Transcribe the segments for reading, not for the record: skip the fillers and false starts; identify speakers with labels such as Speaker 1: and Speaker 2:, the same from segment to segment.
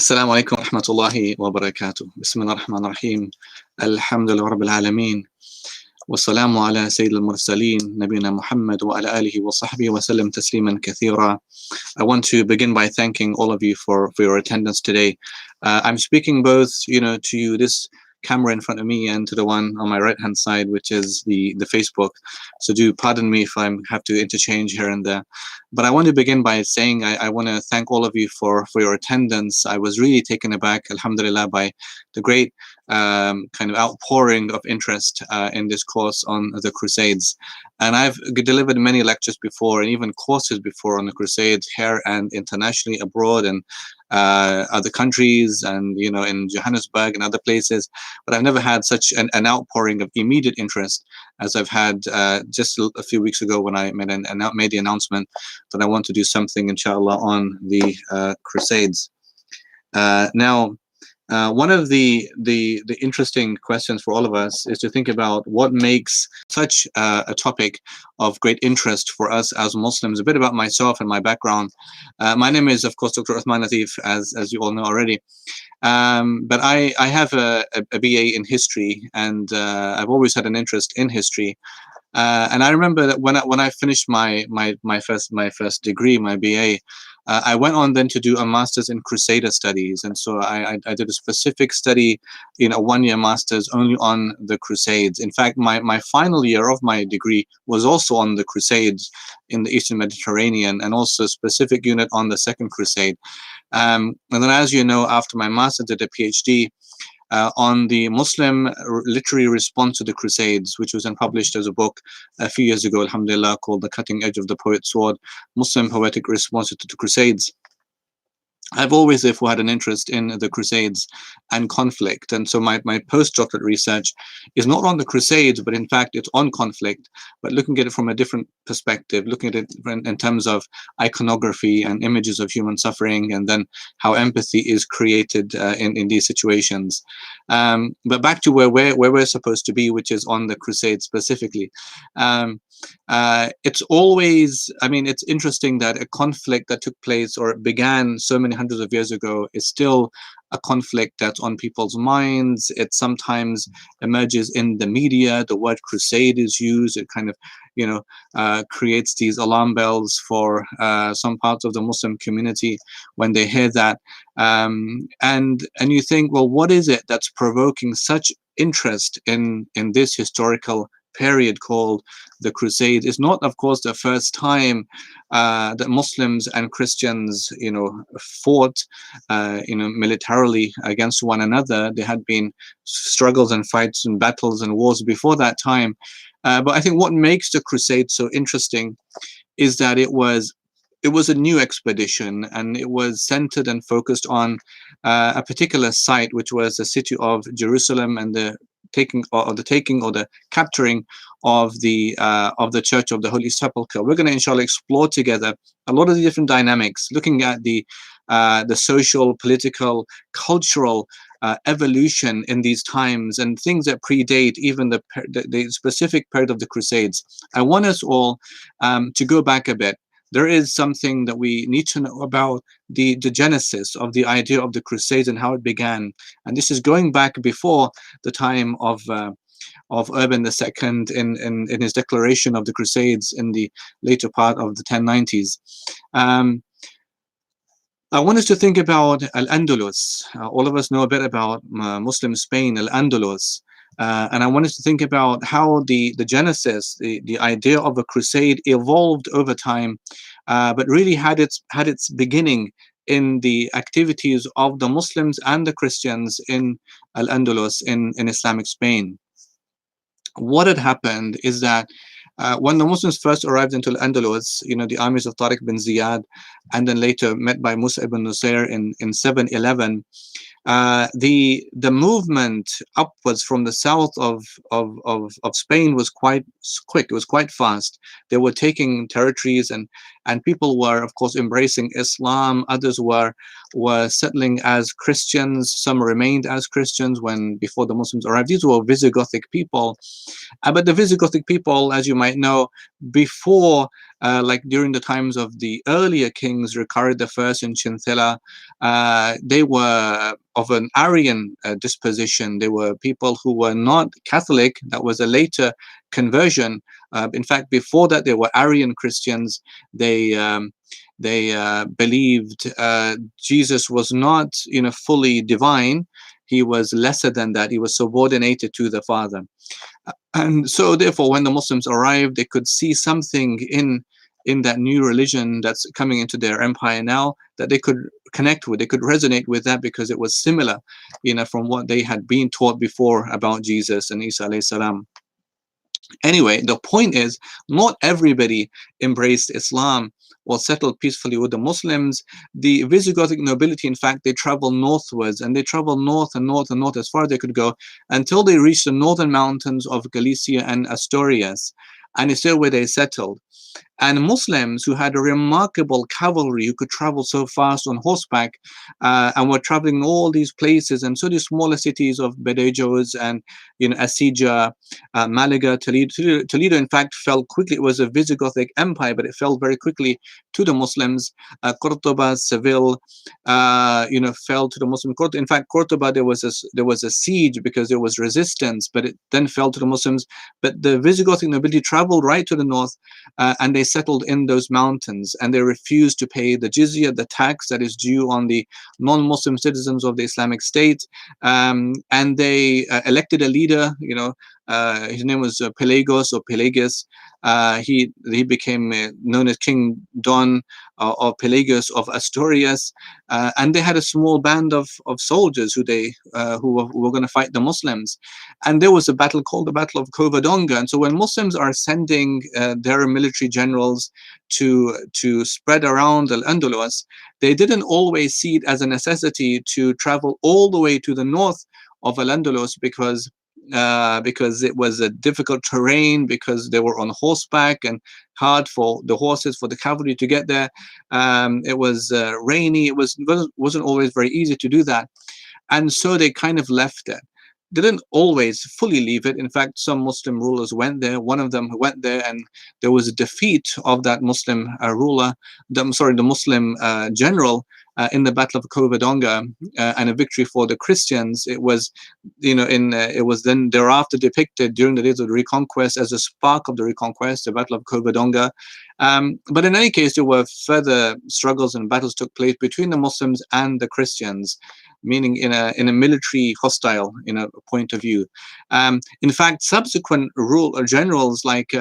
Speaker 1: السلام عليكم ورحمة الله وبركاته. بسم الله الرحمن الرحيم. الحمد لله رب العالمين. والسلام على سيد المرسلين نبينا محمد وعلى آله وصحبه وسلم تسليما كثيرا. I want to begin by thanking all of you for your attendance today. I'm speaking both, to you, this camera in front of me, and to the one on my right hand side, which is the Facebook. So do pardon me if I have to interchange here and there. But I want to begin by saying I want to thank all of you for your attendance. I was really taken aback, alhamdulillah, by the great kind of outpouring of interest in this course on the Crusades. And I've delivered many lectures before and even courses before on the Crusades here and internationally abroad and other countries and, in Johannesburg and other places. But I've never had such an outpouring of immediate interest as I've had just a few weeks ago when I made the announcement that I want to do something, inshallah, on the Crusades. Now, one of the interesting questions for all of us is to think about what makes such a topic of great interest for us as Muslims. A bit about myself and my background. My name is, of course, Dr. Uthman Lateef, as you all know already. But I have a BA in history, and I've always had an interest in history. And I remember that when I finished my first degree, my BA, I went on then to do a master's in Crusader studies, and so I did a specific study, a 1-year master's only on the Crusades. In fact, my final year of my degree was also on the Crusades in the Eastern Mediterranean, and also a specific unit on the Second Crusade. And then, as you know, after my master, did a PhD on the Muslim literary response to the Crusades, which was then published as a book a few years ago, alhamdulillah, called The Cutting Edge of the Poet's Sword, Muslim Poetic Responses to the Crusades. I've always, therefore, had an interest in the Crusades and conflict. And so my postdoctorate research is not on the Crusades, but in fact, it's on conflict, but looking at it from a different perspective, looking at it in terms of iconography and images of human suffering, and then how empathy is created in these situations. But back to where we're supposed to be, which is on the Crusades specifically. It's always, it's interesting that a conflict that took place or began so many hundreds of years ago is still a conflict that's on people's minds. It sometimes emerges in the media. The word crusade is used. It kind of, creates these alarm bells for some parts of the Muslim community when they hear that. And you think, well, what is it that's provoking such interest in this historical period called the Crusades? Is not, of course, the first time that Muslims and Christians, fought, militarily against one another. There had been struggles and fights and battles and wars before that time. But I think what makes the Crusades so interesting is that it was a new expedition, and it was centered and focused on a particular site, which was the city of Jerusalem, and the capturing of the Church of the Holy Sepulchre. We're going to, inshallah, explore together a lot of the different dynamics, looking at the social, political, cultural evolution in these times, and things that predate even the specific period of the Crusades. I want us all to go back a bit. There is something that we need to know about the genesis of the idea of the Crusades and how it began. And this is going back before the time of Urban II in his declaration of the Crusades in the later part of the 1090s. I want us to think about Al-Andalus. All of us know a bit about Muslim Spain, Al-Andalus. And I want us to think about how the genesis, the idea of a crusade evolved over time, but really had its beginning in the activities of the Muslims and the Christians in Al-Andalus in Islamic Spain. What had happened is that when the Muslims first arrived into Al-Andalus, the armies of Tariq bin Ziyad, and then later met by Musa ibn Nusayr in 711, the movement upwards from the south of Spain was quite quick. It was quite fast. They were taking territories and people were, of course, embracing Islam. Others were settling as Christians. Some remained as Christians when before the Muslims arrived. These were Visigothic people. But the Visigothic people, as you might know, before, like during the times of the earlier kings, Ricardo I and Chintila, they were of an Arian disposition. They were people who were not Catholic. That was a later conversion. In fact, before that, they were Arian Christians. They believed Jesus was not, fully divine. He was lesser than that. He was subordinated to the Father. And so therefore, when the Muslims arrived, they could see something in that new religion that's coming into their empire now that they could connect with. They could resonate with that because it was similar, from what they had been taught before about Jesus and Isa alayhi salam. Anyway, the point is, not everybody embraced Islam or settled peacefully with the Muslims. The Visigothic nobility, in fact, they traveled northwards, and they traveled north and north and north as far as they could go until they reached the northern mountains of Galicia and Asturias, and it's there where they settled. And Muslims who had a remarkable cavalry who could travel so fast on horseback and were traveling all these places, and so the smaller cities of Badajoz and Asija, Malaga, Toledo in fact fell quickly. It was a Visigothic empire, but it fell very quickly to the Muslims. Cordoba, Seville, fell to the Muslim. In fact, Cordoba, there was a siege because there was resistance, but it then fell to the Muslims. But the Visigothic nobility traveled right to the north, and they settled in those mountains, and they refused to pay the jizya, the tax that is due on the non-Muslim citizens of the Islamic State, and they elected a leader. His name was Pelagos or Pelagus. He became known as King Don or Pelagos of Asturias, and they had a small band of soldiers who were going to fight the Muslims. And there was a battle called the Battle of Covadonga. And so when Muslims are sending their military generals to spread around Al-Andalus, they didn't always see it as a necessity to travel all the way to the north of Al-Andalus because it was a difficult terrain, because they were on horseback and hard for the horses, for the cavalry to get there. It was rainy. It wasn't always very easy to do that. And so they kind of left it. They didn't always fully leave it. In fact, some Muslim rulers went there. One of them went there, and there was a defeat of that Muslim the Muslim general in the Battle of Covadonga, and a victory for the Christians. It was, it was then thereafter depicted during the days of the Reconquest as a spark of the Reconquest, the Battle of Covadonga. But in any case, there were further struggles and battles took place between the Muslims and the Christians, meaning in a military hostile point of view. In fact, subsequent generals like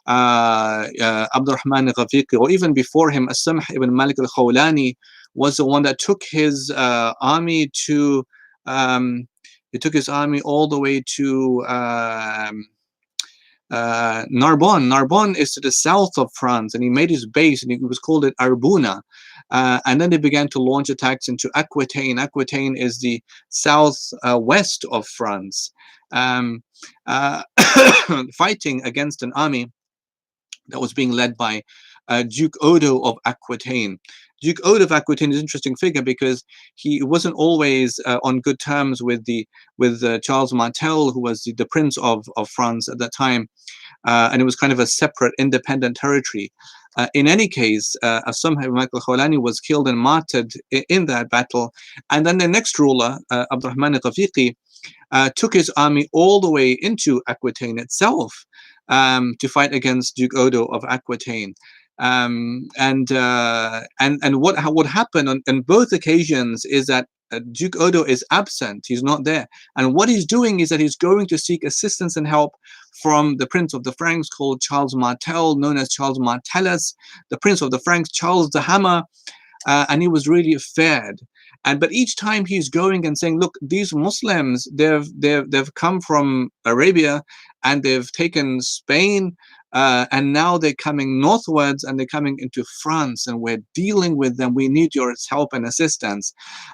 Speaker 1: Abdurrahman al-Ghafiqi, or even before him, As-Samh ibn Malik al-Khawlani, was the one that took his army to he took his army all the way to Narbonne. Narbonne is to the south of France, and he made his base, and he was called it Arbuna. And then they began to launch attacks into Aquitaine. Aquitaine is the southwest of France, fighting against an army that was being led by Duke Odo of Aquitaine. Duke Odo of Aquitaine is an interesting figure because he wasn't always on good terms with Charles Martel, who was the Prince of France at that time, and it was kind of a separate, independent territory. In any case, As-Samh ibn Malik al-Khawlani was killed and martyred in that battle, and then the next ruler, Abdurrahman al-Ghafiqi, took his army all the way into Aquitaine itself to fight against Duke Odo of Aquitaine. And what happened on both occasions is that Duke Odo is absent. He's not there. And what he's doing is that he's going to seek assistance and help from the Prince of the Franks called Charles Martel, known as Charles Martellus, the Prince of the Franks, Charles the Hammer, and he was really feared. But each time he's going and saying, look, these Muslims, they've come from Arabia and they've taken Spain, and now they're coming northwards and they're coming into France, and we're dealing with them. We need your help and assistance.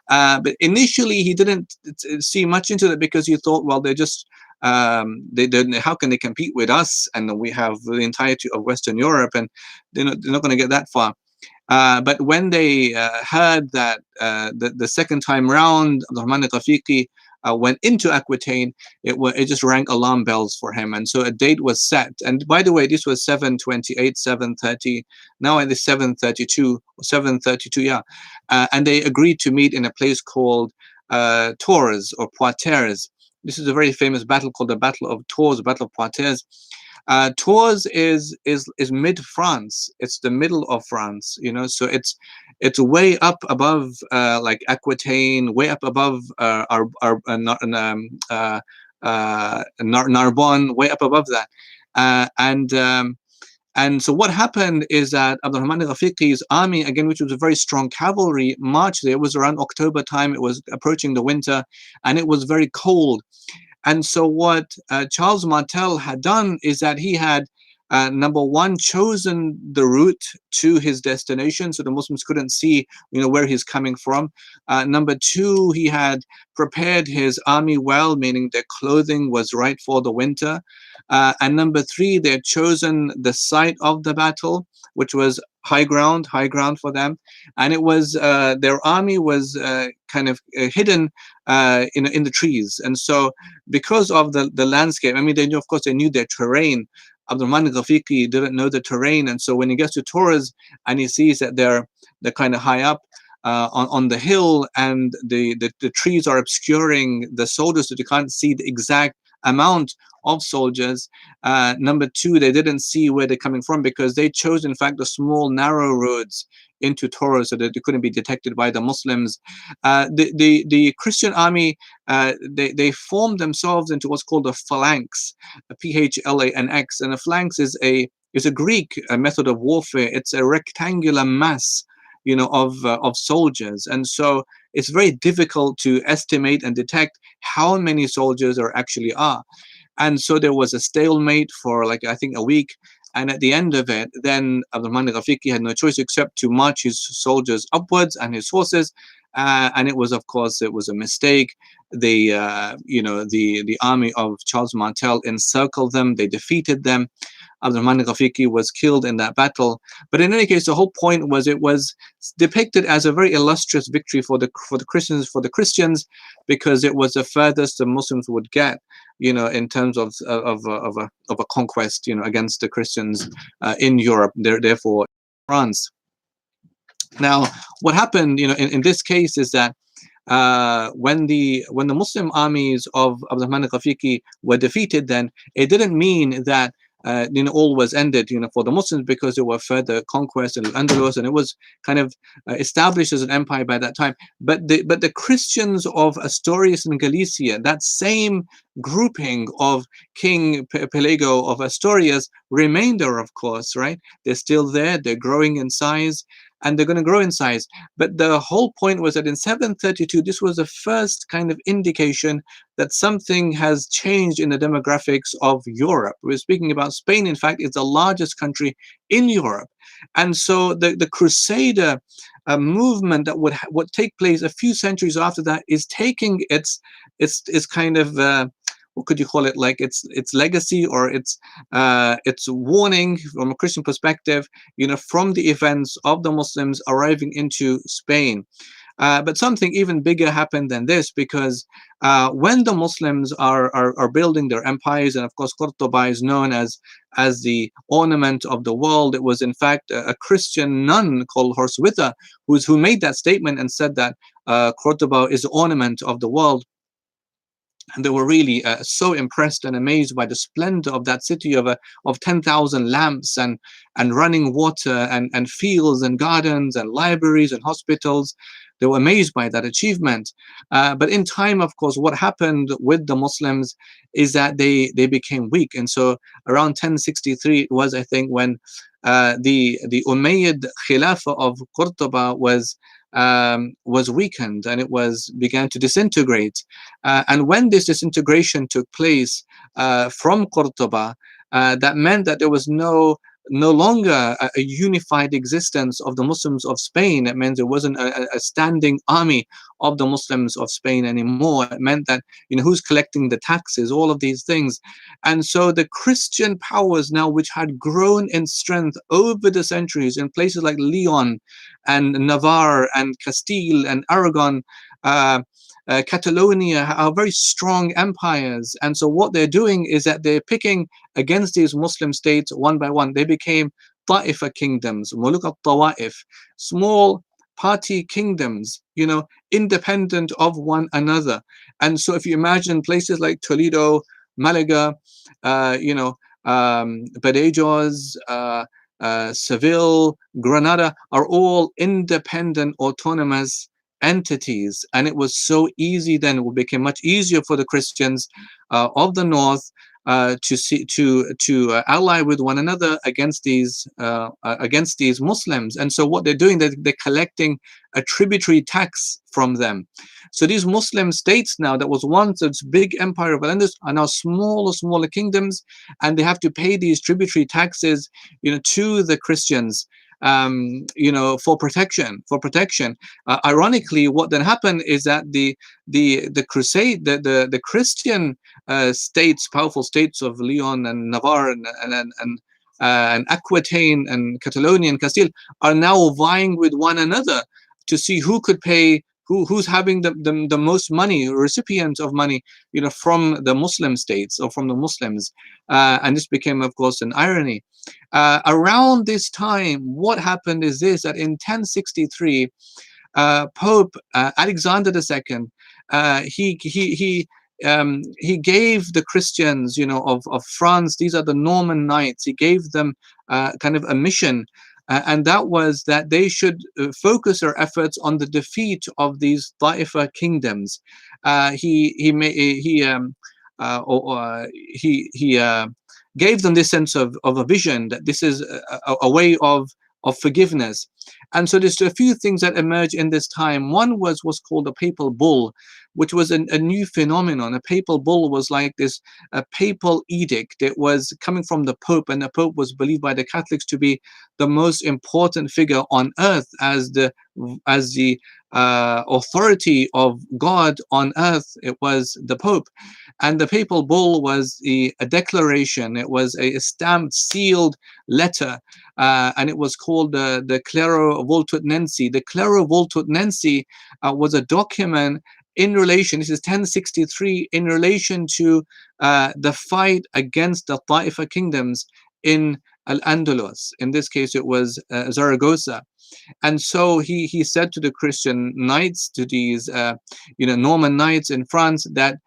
Speaker 1: But initially he didn't see much into it because he thought, well, they're just how can they compete with us? And we have the entirety of Western Europe, and they're not going to get that far. But when they heard that the second time round, Abdurrahman al-Ghafiqi went into Aquitaine, it just rang alarm bells for him. And so a date was set. And by the way, this was 728, 730. Now it is 732, or 732, yeah. And they agreed to meet in a place called Tours or Poitiers. This is a very famous battle called the Battle of Tours, the Battle of Poitiers. Tours is mid France. It's the middle of France, you know. So it's way up above like Aquitaine, way up above Narbonne, way up above that. And so what happened is that Abdurrahman al-Ghafiqi's army, again, which was a very strong cavalry, marched there. It was around October time. It was approaching the winter, and it was very cold. And so what Charles Martel had done is that he had, number one, chosen the route to his destination, so the Muslims couldn't see, you know, where he's coming from. Number two, he had prepared his army well, meaning their clothing was right for the winter. And number three, they had chosen the site of the battle, which was high ground for them. And it was their army was kind of hidden in the trees. And so because of the landscape, I mean, they knew, of course, they knew their terrain. Abdurrahman al-Ghafiqi didn't know the terrain, and so when he gets to Tours and he sees that they're kind of high up on the hill, and the trees are obscuring the soldiers, so they can't see the exact amount of soldiers. Number two, they didn't see where they're coming from because they chose, in fact, the small narrow roads into Tours so that they couldn't be detected by the Muslims. The Christian army, they formed themselves into what's called a phalanx, a PHLANX, and a phalanx is a Greek method of warfare. It's a rectangular mass, you know, of soldiers, and so it's very difficult to estimate and detect how many soldiers there actually are. And so there was a stalemate for, like, I think a week. And at the end of it, then Abdurrahman al-Ghafiqi had no choice except to march his soldiers upwards and his horses. And it was, of course, it was a mistake. The army of Charles Martel encircled them. They defeated them. Abdurrahman al-Ghafiqi was killed in that battle. But in any case, the whole point was it was depicted as a very illustrious victory for the Christians, because it was the furthest the Muslims would get, you know, in terms of a conquest, you know, against the Christians in Europe, therefore France. Now, what happened, you know, in this case is that when the Muslim armies of Abdurrahman al-Ghafiqi were defeated, then it didn't mean that you know, all was ended, you know, for the Muslims, because there were further conquests in Al-Andalus, and it was kind of established as an empire by that time. But the Christians of Asturias and Galicia, that same grouping of King Pelego of Asturias, remained there, of course, right? They're still there. They're growing in size, and they're going to grow in size. But the whole point was that in 732, this was the first kind of indication that something has changed in the demographics of Europe. We're speaking about Spain, in fact, is the largest country in Europe. And so the Crusader movement that would take place a few centuries after that is taking its kind of what could you call it, like its legacy or its warning from a Christian perspective, you know, from the events of the Muslims arriving into Spain. But something even bigger happened than this, because when the Muslims are building their empires, and of course Cordoba is known as the ornament of the world, it was in fact a Christian nun called Horswitha who made that statement and said that Cordoba is the ornament of the world. And they were really so impressed and amazed by the splendor of that city of 10,000 lamps and running water and fields and gardens and libraries and hospitals. They were amazed by that achievement. But in time, of course, what happened with the Muslims is that they became weak. And so around 1063 it was, I think, when the Umayyad Khilafah of Cordoba was weakened, and it began to disintegrate. And when this disintegration took place from Cordoba, that meant that there was no no longer a unified existence of the Muslims of Spain. It meant there wasn't a standing army of the Muslims of Spain anymore. It meant that, you know, who's collecting the taxes, all of these things. And so the Christian powers now, which had grown in strength over the centuries in places like Leon and Navarre and Castile and Aragon, Catalonia, are very strong empires. And so what they're doing is that they're picking against these Muslim states one by one. They became Ta'ifa kingdoms, Muluk al-Tawa'if, small party kingdoms, you know, independent of one another. And so if you imagine places like Toledo, Malaga, you know, Badajoz, Seville, Granada are all independent, autonomous entities. And it was so easy then, it became much easier for the Christians of the north to ally with one another against these Muslims. And so what they're doing, they're collecting a tributary tax from them. So these Muslim states now that was once this big empire of Al-Andalus are now smaller kingdoms, and they have to pay these tributary taxes, you know, to the Christians, you know, for protection. Ironically, what then happened is that the Crusade, the Christian states, powerful states of Leon and Navarre and Aquitaine and Catalonia and Castile, are now vying with one another to see who could pay, who's having the most money, recipients of money, you know, from the Muslim states or from the Muslims. And this became, of course, an irony. Around this time, what happened is this, that in 1063, Pope Alexander II, he gave the Christians, you know, of France, these are the Norman Knights, he gave them kind of a mission, and that was that they should focus their efforts on the defeat of these Ta'ifa kingdoms. He gave them this sense of a vision, that this is a way of forgiveness. And so there's a few things that emerge in this time. One was what's called a papal bull, which was a new phenomenon. A papal bull was like this a papal edict. It was coming from the Pope, and the Pope was believed by the Catholics to be the most important figure on earth as the authority of God on earth. It was the Pope. And the papal bull was a declaration. It was a stamped, sealed letter, and it was called the Clero Voltutnensi. The Clero Voltutnensi was a document in relation, this is 1063, in relation to the fight against the Ta'ifa kingdoms in Al-Andalus. In this case, it was Zaragoza. And so he said to the Christian knights, to these you know, Norman knights in France, that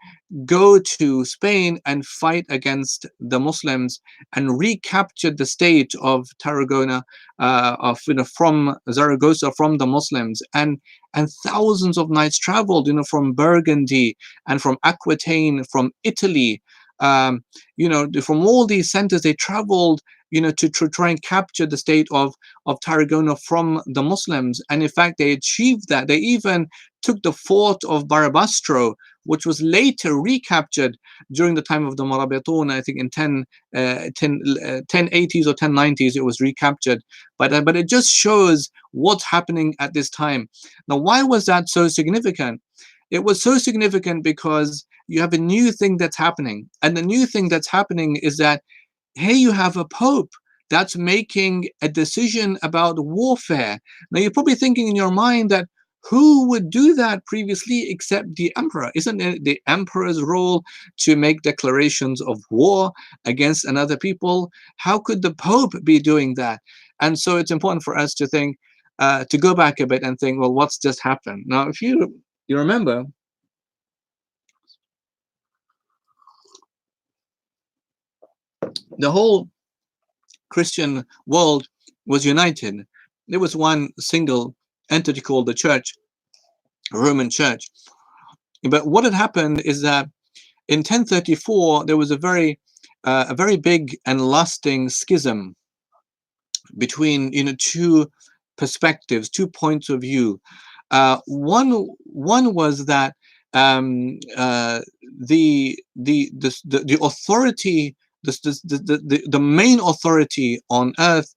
Speaker 1: go to Spain and fight against the Muslims and recapture the state of Tarragona, you know, from Zaragoza, from the Muslims. And thousands of knights traveled, you know, from Burgundy and from Aquitaine, from Italy, you know, from all these centers. They traveled, you know, to try and capture the state of Tarragona from the Muslims. And in fact, they achieved that. They even took the fort of Barbastro, which was later recaptured during the time of the Murabitun. I think in 1080s or 1090s, it was recaptured. But it just shows what's happening at this time. Now, why was that so significant? It was so significant because you have a new thing that's happening. And the new thing that's happening is that, hey, you have a Pope that's making a decision about warfare. Now, you're probably thinking in your mind that, who would do that previously except the emperor? Isn't it the emperor's role to make declarations of war against another people? How could the Pope be doing that? And so it's important for us to think, to go back a bit and think, well, what's just happened? Now, if you remember, the whole Christian world was united. There was one single entity called the Church, Roman Church. But what had happened is that in 1034 there was a very big and lasting schism between, you know, two perspectives, 2 points of view. One was that the authority the main authority on earth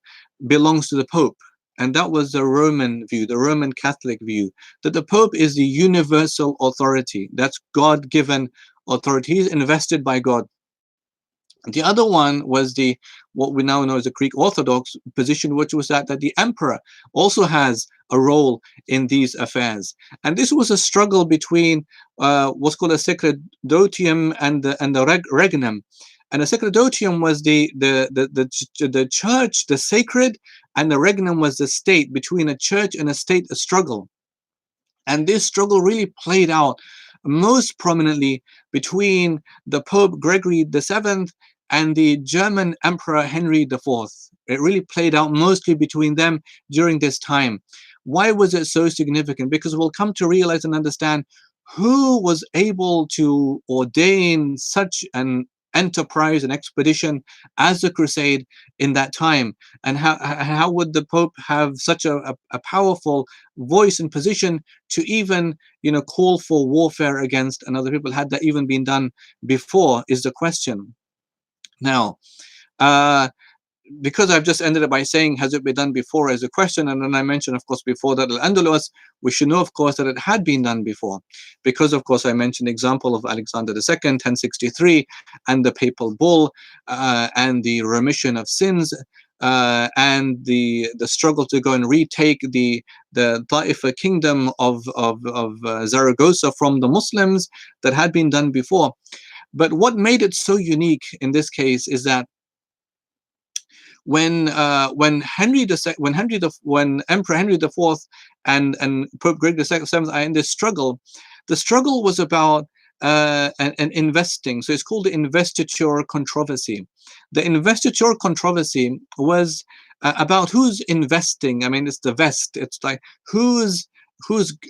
Speaker 1: belongs to the Pope. And that was the Roman view, the Roman Catholic view, that the Pope is the universal authority. That's God-given authority. He's invested by God. The other one was what we now know as the Greek Orthodox position, which was that the emperor also has a role in these affairs. And this was a struggle between what's called a sacerdotium and the regnum. And the sacerdotium was the church, the sacred, and the regnum was the state. Between a church and a state, a struggle. And this struggle really played out most prominently between the Pope Gregory VII and the German Emperor Henry IV. It really played out mostly between them during this time. Why was it so significant? Because we'll come to realize and understand who was able to ordain such an enterprise and expedition as the Crusade in that time, and how would the Pope have such a powerful voice and position to even call for warfare against another people? Had that even been done before is the question. Now because I've just ended it by saying, has it been done before as a question, and then I mentioned, of course, before that Al-Andalus, we should know, of course, that it had been done before, because, of course, I mentioned the example of Alexander II, 1063, and the papal bull, and the remission of sins, and the struggle to go and retake the Taifa kingdom of Zaragoza from the Muslims that had been done before. But what made it so unique in this case is that when Emperor Henry IV and Pope Gregory VII are in this struggle, the struggle was about an investing. So it's called the investiture controversy. The investiture controversy was about who's investing. I mean, it's the vest. It's like who's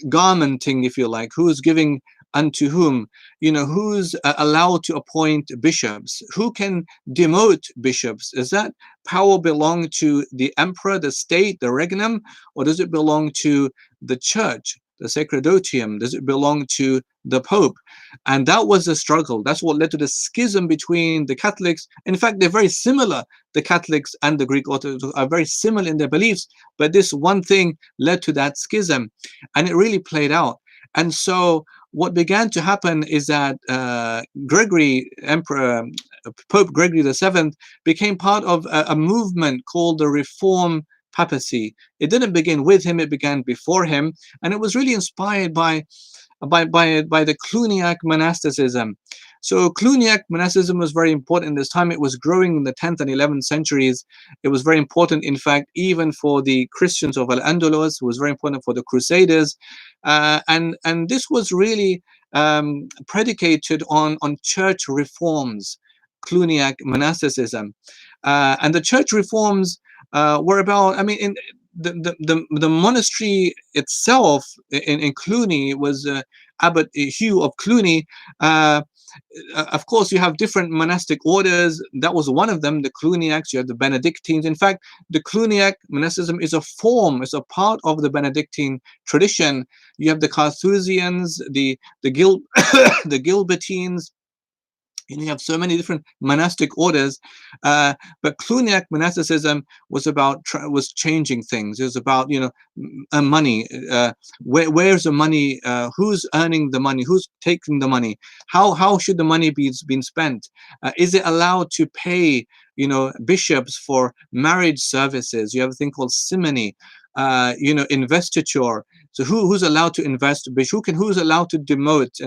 Speaker 1: garmenting, if you like, who's giving unto whom, who's allowed to appoint bishops, who can demote bishops. Does that power belong to the emperor, the state, the regnum, or does it belong to the church, the sacerdotium? Does it belong to the Pope? And that was the struggle. That's what led to the schism between the Catholics. In fact, they're very similar. The Catholics and the Greek Orthodox are very similar in their beliefs, but this one thing led to that schism, and it really played out. And so what began to happen is that Pope Gregory VII became part of a movement called the Reform Papacy. It didn't begin with him, it began before him, and it was really inspired by the Cluniac monasticism. So Cluniac monasticism was very important in this time. It was growing in the 10th and 11th centuries. It was very important, in fact, even for the Christians of Al-Andalus. It was very important for the Crusaders. And this was really predicated on church reforms, Cluniac monasticism. And the church reforms were about, I mean, the monastery itself in Cluny was Abbot Hugh of Cluny. Of course, you have different monastic orders. That was one of them, the Cluniacs. You have the Benedictines. In fact, the Cluniac monasticism is a form, it's a part of the Benedictine tradition. You have the Carthusians, the the Gilbertines. You have so many different monastic orders, but Cluniac monasticism was about changing things. It was about money. Where's the money? Who's earning the money? Who's taking the money? How should the money be spent? Is it allowed to pay bishops for marriage services? You have a thing called simony. Investiture. So who's allowed to invest bishops? Who's allowed to demote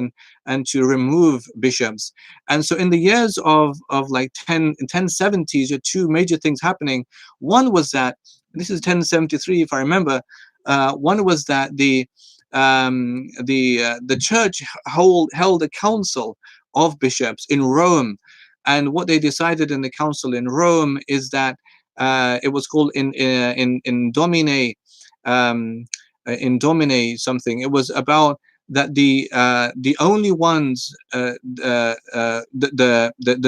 Speaker 1: and to remove bishops? And so in the years of like 1070s, there are two major things happening. One was that, this is 1073 if I remember. One was that the church held a council of bishops in Rome, and what they decided in the council in Rome is that it was called in Domine. In Domine something. It was about that the only ones the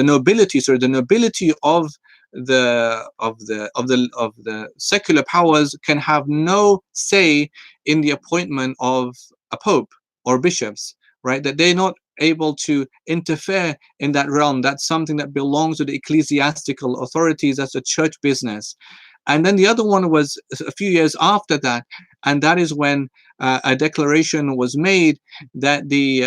Speaker 1: nobility, sorry, the nobility of the secular powers can have no say in the appointment of a pope or bishops, right? That they're not able to interfere in that realm. That's something that belongs to the ecclesiastical authorities. That's a church business. And then the other one was a few years after that, and that is when a declaration was made that the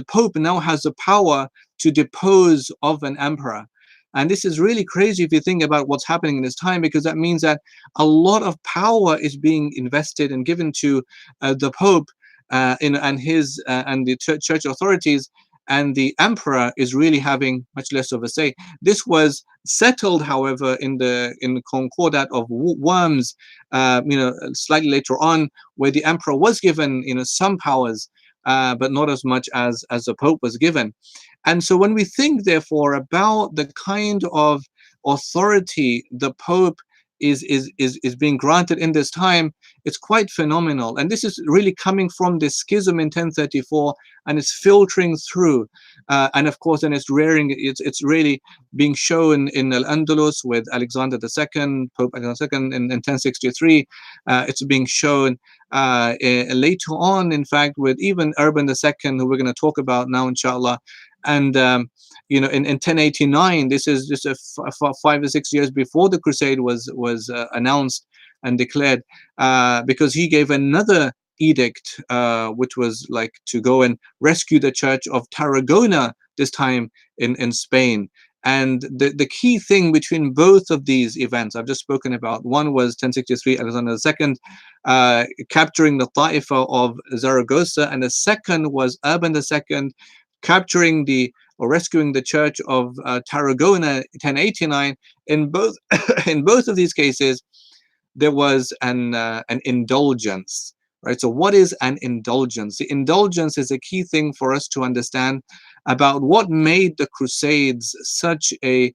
Speaker 1: Pope now has the power to depose of an emperor. And this is really crazy if you think about what's happening in this time, because that means that a lot of power is being invested and given to the Pope and the church authorities, and the emperor is really having much less of a say. This was settled, however, in the Concordat of Worms, slightly later on, where the emperor was given, some powers, but not as much as the Pope was given. And so when we think, therefore, about the kind of authority the Pope is being granted in this time, it's quite phenomenal. And this is really coming from this schism in 1034, and it's filtering through. And of course, then it's really being shown in Al-Andalus with Alexander II, Pope Alexander II in 1063. It's being shown later on, in fact, with even Urban II, who we're going to talk about now, inshallah. And in 1089, this is just 5 or 6 years before the crusade was announced and declared, because he gave another edict, which was like to go and rescue the church of Tarragona, this time in Spain. And the key thing between both of these events I've just spoken about, one was 1063, Alexander II capturing the Ta'ifa of Zaragoza, and the second was Urban II capturing or rescuing the church of Tarragona, 1089. In both in both of these cases, there was an indulgence, right? So what is an indulgence? The indulgence is a key thing for us to understand about what made the Crusades such a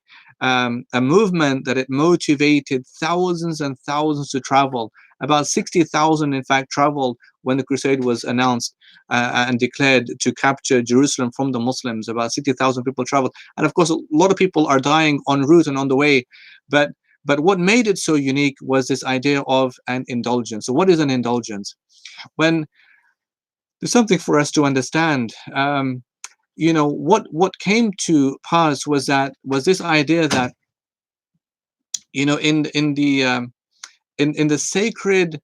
Speaker 1: movement that it motivated thousands and thousands to travel. About 60,000, in fact, traveled when the crusade was announced and declared to capture Jerusalem from the Muslims. About 60,000 people traveled. And of course, a lot of people are dying en route and on the way. But what made it so unique was this idea of an indulgence. So what is an indulgence? When there's something for us to understand, what came to pass was this idea that, in the sacred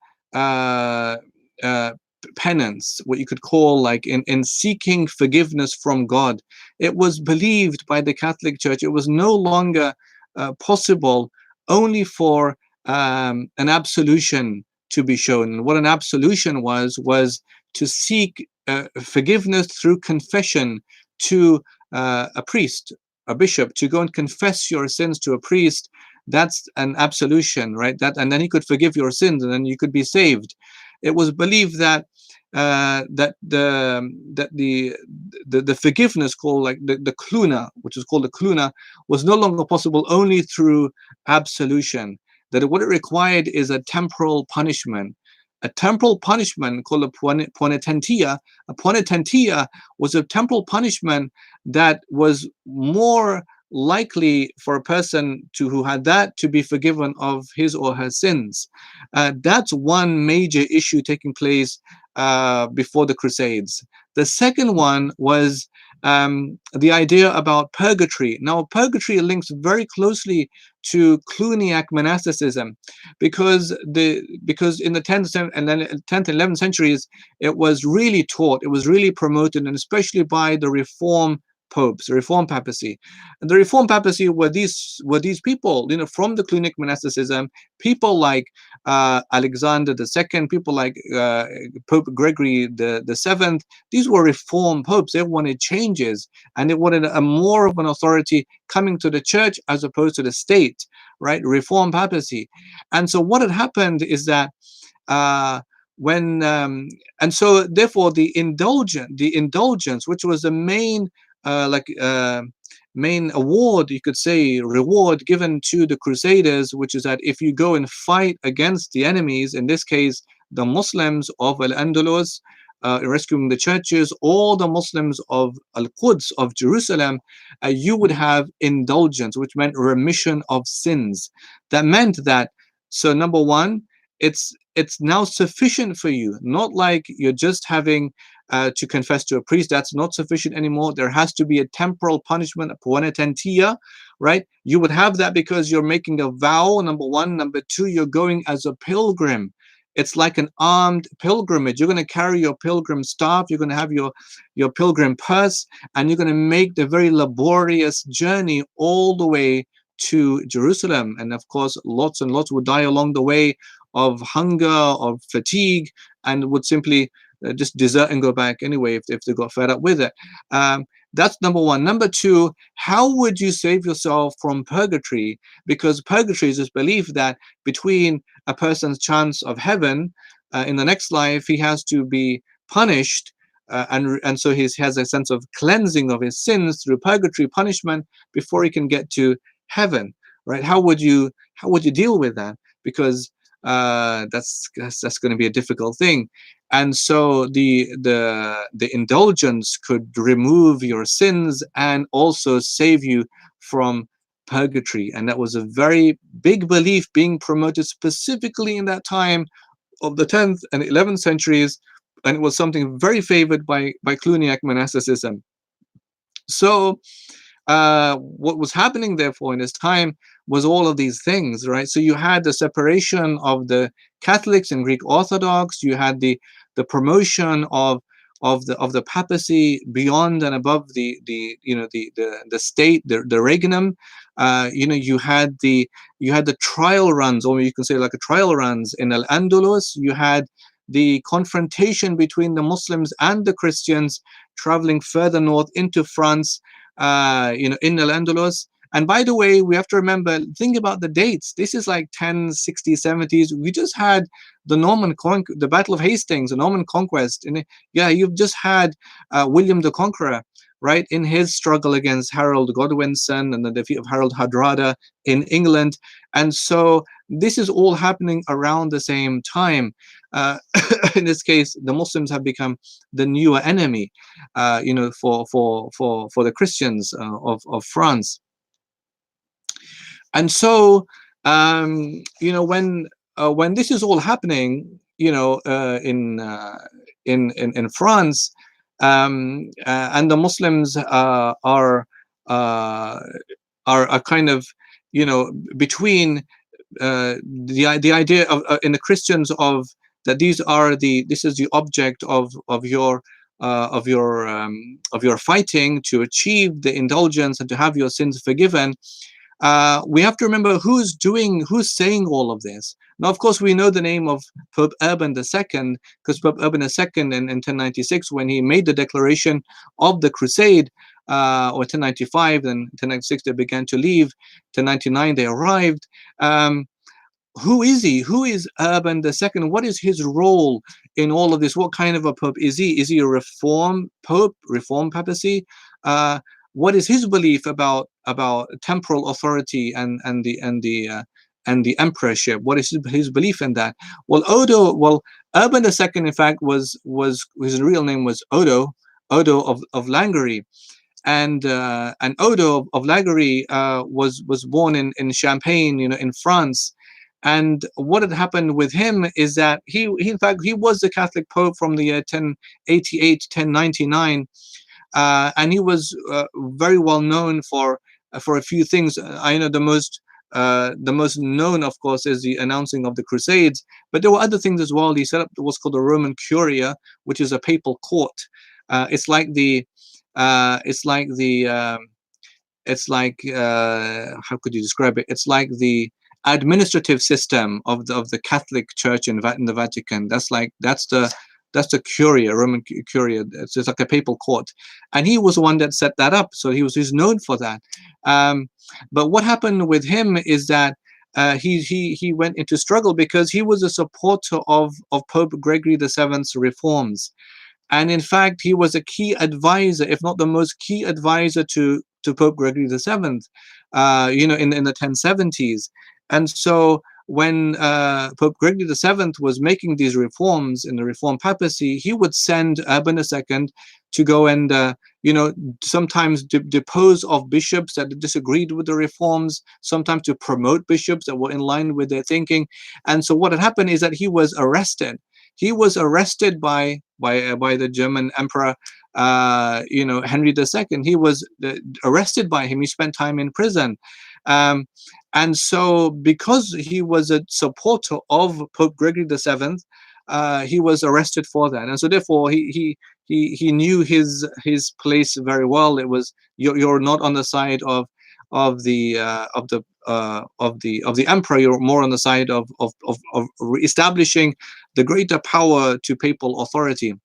Speaker 1: penance, what you could call, like in seeking forgiveness from God, it was believed by the Catholic Church it was no longer possible only for an absolution to be shown. What an absolution was to seek forgiveness through confession to a priest, a bishop, to go and confess your sins to a priest. That's an absolution, right? And then he could forgive your sins, and then you could be saved. It was believed that the forgiveness called, like the kluna, which is called the kluna, was no longer possible only through absolution. That what it required is a temporal punishment. A temporal punishment called a ponitentia. A ponitentia was a temporal punishment that was more likely for a person who had that to be forgiven of his or her sins. That's one major issue taking place before the Crusades. The second one was the idea about purgatory. Now, purgatory links very closely to Cluniac monasticism, because in the 10th and 11th centuries, it was really taught, it was really promoted, and especially by the Reform popes, the Reform papacy. And the Reform papacy were these people, from the Cluniac monasticism, people like Alexander II, people like Pope Gregory the VII. These were Reform popes. They wanted changes, and they wanted a more of an authority coming to the church as opposed to the state, right? Reform papacy. And so what had happened is that and so therefore the indulgence, which was the main main award, you could say, reward given to the Crusaders, which is that if you go and fight against the enemies, in this case the Muslims of Al-Andalus, rescuing the churches, or the Muslims of Al-Quds, of Jerusalem, you would have indulgence, which meant remission of sins. That meant that, so number one, it's now sufficient for you, not like you're just having to confess to a priest. That's not sufficient anymore. There has to be a temporal punishment, a penitentia, right? You would have that because you're making a vow, number one. Number two, you're going as a pilgrim. It's like an armed pilgrimage. You're going to carry your pilgrim staff. You're going to have your pilgrim purse, and you're going to make the very laborious journey all the way to Jerusalem. And of course, lots and lots would die along the way of hunger, of fatigue, and would simply just desert and go back anyway if they got fed up with it. That's number one. Number two, how would you save yourself from purgatory? Because purgatory is this belief that between a person's chance of heaven in the next life, he has to be punished, and so he has a sense of cleansing of his sins through purgatory punishment before he can get to heaven, right? How would you deal with that? Because that's going to be a difficult thing. And so the indulgence could remove your sins and also save you from purgatory. And that was a very big belief being promoted specifically in that time of the 10th and 11th centuries, and it was something very favored by Cluniac monasticism. So what was happening therefore in this time was all of these things, right? So you had the separation of the Catholics and Greek Orthodox. You had the promotion of the papacy beyond and above the state, the regnum. You had the trial runs, or you can say like a trial runs in Al-Andalus. You had the confrontation between the Muslims and the Christians traveling further north into France, in Al-Andalus. And by the way, we have to remember, think about the dates. This is like 1060s, 70s. We just had the Battle of Hastings, the Norman conquest. You've just had William the Conqueror, right, in his struggle against Harold Godwinson and the defeat of Harold Hardrada in England. And so this is all happening around the same time. In this case, the Muslims have become the newer enemy, for the Christians of France. And so, when this is all happening, in France, and the Muslims are kind of, between the idea of in the Christians of that this is the object of your fighting to achieve the indulgence and to have your sins forgiven. We have to remember who's saying all of this. Now, of course, we know the name of Pope Urban II, because Pope Urban II in 1096, when he made the declaration of the Crusade, or 1095, then 1096 they began to leave, 1099 they arrived. Who is he? Who is Urban II? What is his role in all of this? What kind of a pope is he? Is he a reform pope, reform papacy? What is his belief about temporal authority and the emperorship? What is his belief in that? Well, Urban II, in fact, was his real name was Odo of Langery, and Odo of Langery was born in Champagne, in France. And what had happened with him is that he in fact he was the Catholic Pope from the year 1088, 1099. And he was very well known for a few things. I know the most known, of course, is the announcing of the Crusades, but there were other things as well. He set up what's called the Roman Curia, which is a papal court. It's like how could you describe it? It's like the administrative system of the Catholic Church in the Vatican. That's the Curia, Roman Curia. It's like a papal court, and he was the one that set that up. So he's known for that. But what happened with him is that he went into struggle because he was a supporter of Pope Gregory VII's reforms, and in fact he was a key advisor, if not the most key advisor, to Pope Gregory VII. In the 1070s. And so when Pope Gregory VII was making these reforms in the Reformed papacy, he would send Urban II to go and, sometimes depose of bishops that disagreed with the reforms, sometimes to promote bishops that were in line with their thinking. And so what had happened is that he was arrested. he was arrested by the German emperor, Henry II. He was arrested by him. He spent time in prison. And so because he was a supporter of Pope Gregory VII, he was arrested for that. And so therefore he knew his place very well. It was, you're not on the side of the emperor. You're more on the side of establishing the greater power to papal authority.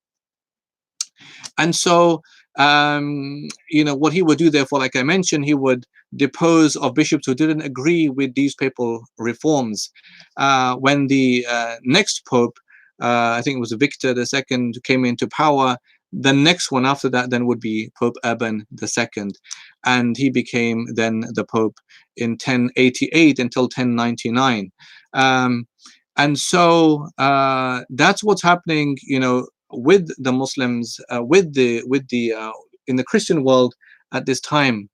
Speaker 1: And so what he would do, therefore, like I mentioned, he would depose of bishops who didn't agree with these papal reforms. When the next pope, I think it was Victor II, came into power, the next one after that then would be Pope Urban II, and he became then the Pope in 1088 until 1099. And so that's what's happening, with the Muslims, in the Christian world at this time.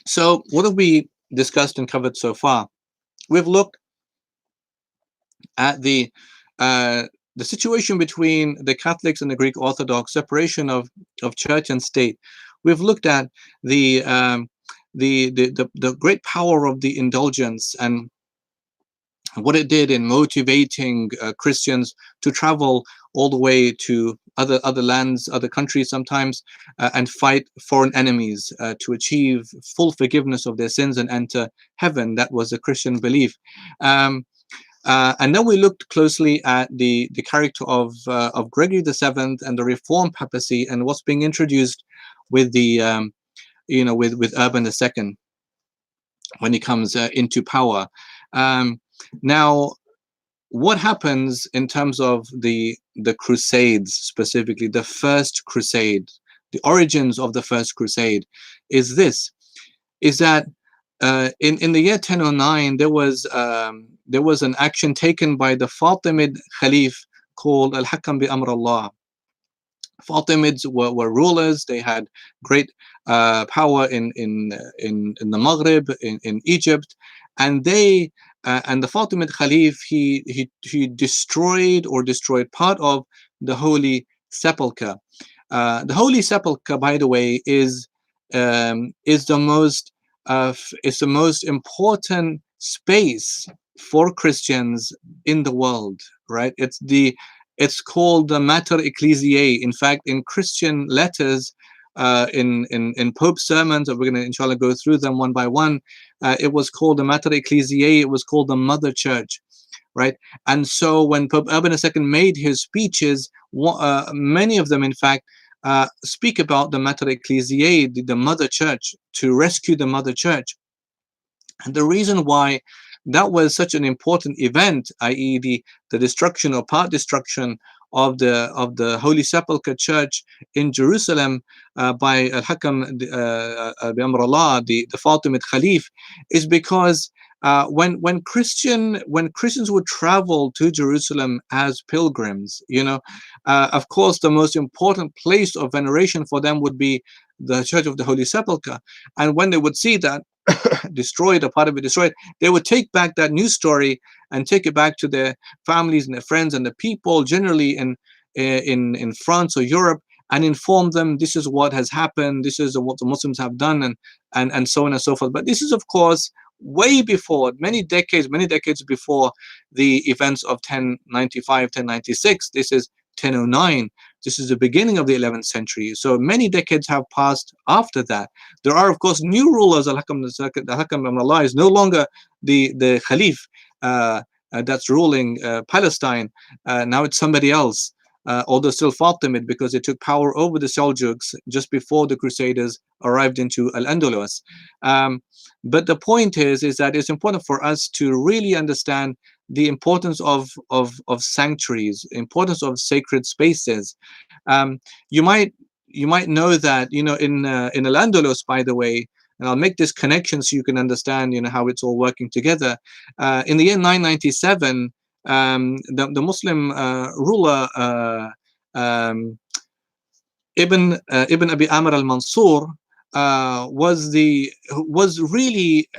Speaker 1: So what have we discussed and covered so far? We've looked at the situation between the Catholics and the Greek Orthodox, separation of church and state. We've looked at the great power of the indulgence and what it did in motivating Christians to travel all the way to other lands, other countries sometimes, and fight foreign enemies to achieve full forgiveness of their sins and enter heaven. That was a Christian belief. And then we looked closely at the character of Gregory VII and the Reformed papacy and what's being introduced with the with Urban II when he comes into power. Now, what happens in terms of the Crusades, specifically the First Crusade, the origins of the First Crusade, is that in the year 1009 there was an action taken by the Fatimid Khalif called Al-Hakam bi Amr Allah. Fatimids were rulers. They had great power in the Maghrib, in Egypt, and they and the Fatimid Khalif, he destroyed part of the Holy Sepulchre. The Holy Sepulchre, by the way, is the most important space for Christians in the world, right? It's called the Mater Ecclesiae. In fact, in Christian letters, in Pope's sermons, we're going to inshallah go through them one by one, it was called the Mater Ecclesiae. It was called the Mother Church, right? And so when Pope Urban II made his speeches, many of them, in fact, speak about the Mater Ecclesiae, the Mother Church, to rescue the Mother Church. And the reason why that was such an important event, i.e. the destruction or part destruction of the Holy Sepulchre Church in Jerusalem by Al-Hakam bi Amr Allah, the Fatimid Khalif, is because when Christians would travel to Jerusalem as pilgrims, of course the most important place of veneration for them would be the Church of the Holy Sepulchre. And when they would see that destroyed, a part of it destroyed, they would take back that news story and take it back to their families and their friends and the people generally in France or Europe, and inform them this is what has happened, this is what the Muslims have done, and so on and so forth. But this is, of course, way before, many decades before the events of 1095, 1096. This is 1009. This is the beginning of the 11th century. So many decades have passed after that. There are, of course, new rulers. Al-Hakam bi Allah is no longer the Khalif that's ruling Palestine. Now it's somebody else, although still Fatimid, because they took power over the Seljuks just before the Crusaders arrived into Al-Andalus. But the point is that it's important for us to really understand the importance of sanctuaries, importance of sacred spaces. You might know that in Al-Andalus, by the way, and I'll make this connection so you can understand how it's all working together. In the year 997, the Muslim ruler Ibn Abi Amr al-Mansur was really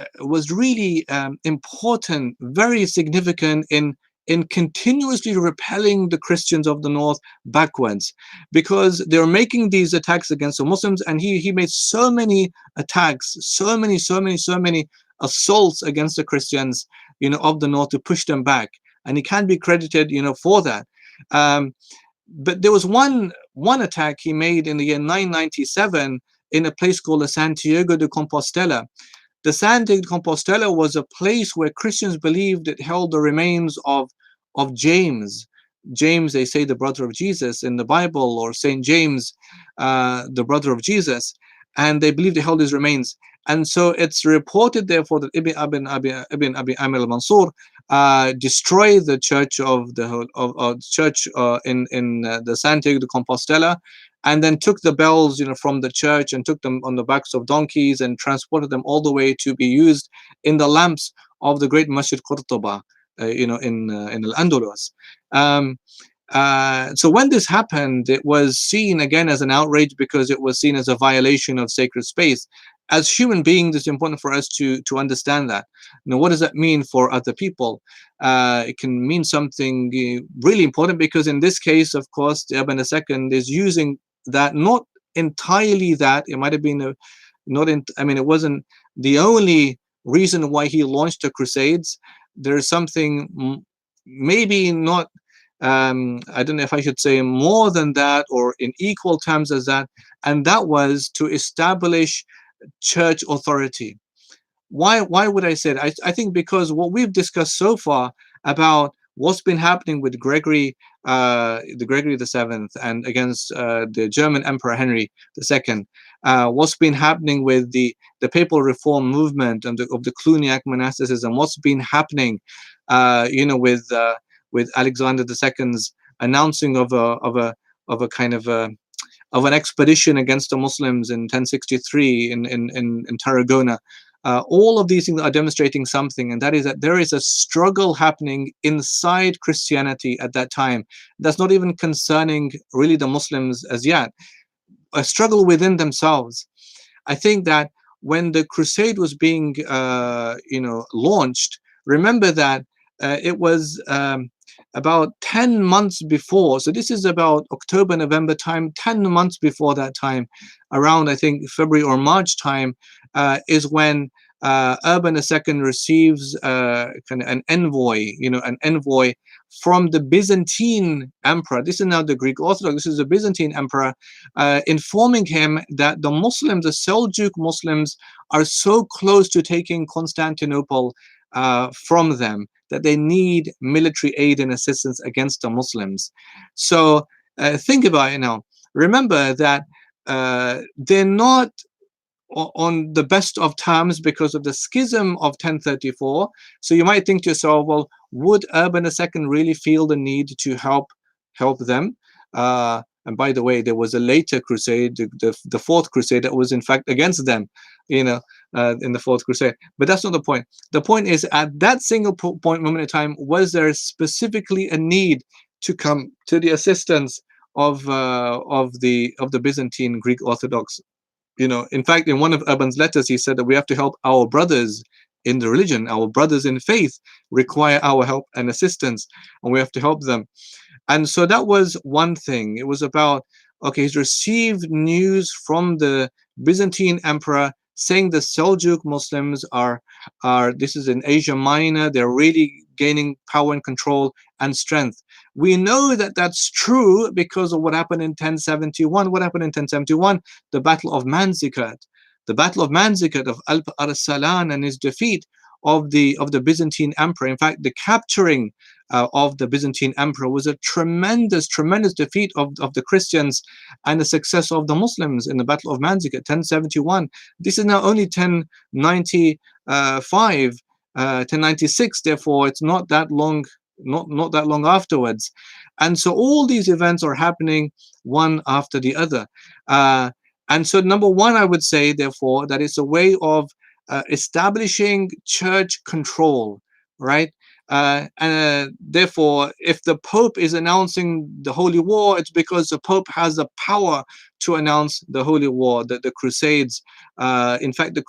Speaker 1: important, very significant in continuously repelling the Christians of the north backwards, because they're making these attacks against the Muslims, and he made so many attacks, so many assaults against the Christians, of the north, to push them back, and he can't be credited, for that. But there was one attack he made in the year 997 in a place called the Santiago de Compostela. The Santiago de Compostela was a place where Christians believed it held the remains of James. James, they say, the brother of Jesus in the Bible, or Saint James, the brother of Jesus, and they believed they held his remains. And so it's reported, therefore, that Ibn Abi Amir al-Mansur destroyed the church of the church in the Santiago de Compostela, and then took the bells, from the church, and took them on the backs of donkeys and transported them all the way to be used in the lamps of the great Masjid Qurtuba, in Al-Andalus. So when this happened, it was seen again as an outrage, because it was seen as a violation of sacred space. As human beings, it's important for us to understand that. What does that mean for other people? It can mean something really important, because in this case, of course, the Urban II is using that, not entirely that. It might have been it wasn't the only reason why he launched the Crusades. There's something maybe not, I don't know if I should say more than that, or in equal terms as that, and that was to establish church authority. Why would I say that? I think because what we've discussed so far about what's been happening with Gregory VII, and against the German Emperor Henry II, what's been happening with the papal reform movement and of the Cluniac monasticism, what's been happening, with Alexander II's announcing of a kind of an expedition against the Muslims in 1063 in Tarragona. All of these things are demonstrating something, and that is that there is a struggle happening inside Christianity at that time. That's not even concerning really the Muslims as yet. A struggle within themselves. I think that when the crusade was being, launched, remember that it was about 10 months before. So this is about October, November time, 10 months before that time, around, I think, February or March time, is when Urban II receives kind of an envoy from the Byzantine emperor. This is now the Greek Orthodox. This is the Byzantine emperor, informing him that the Muslims, the Seljuk Muslims, are so close to taking Constantinople from them that they need military aid and assistance against the Muslims. So think about it now. Remember that they're not on the best of terms because of the schism of 1034. So you might think to yourself, well, would Urban II really feel the need to help them? And by the way, there was a later crusade, the Fourth Crusade, that was in fact against them, in the Fourth Crusade. But that's not the point. The point is, at that single moment in time, was there specifically a need to come to the assistance of the Byzantine Greek Orthodox? In fact, in one of Urban's letters, he said that we have to help our brothers in the religion. Our brothers in faith require our help and assistance, and we have to help them. And so that was one thing. It was about, okay, he's received news from the Byzantine emperor saying the Seljuk Muslims are this is in Asia Minor, they're really gaining power and control and strength. We know that that's true because of what happened in 1071. What happened in 1071? The Battle of Manzikert. The Battle of Manzikert, of Alp Arsalan and his defeat of the Byzantine emperor. In fact, the capturing of the Byzantine emperor was a tremendous defeat of the Christians, and the success of the Muslims in the Battle of Manzikert, 1071. This is now only 1095, 1096. Therefore, it's not that long. Not that long afterwards. And so all these events are happening one after the other. And so number one, I would say, therefore, that it's a way of establishing church control, right? And therefore, if the Pope is announcing the Holy War, it's because the Pope has the power to announce the Holy War, the Crusades. In fact, the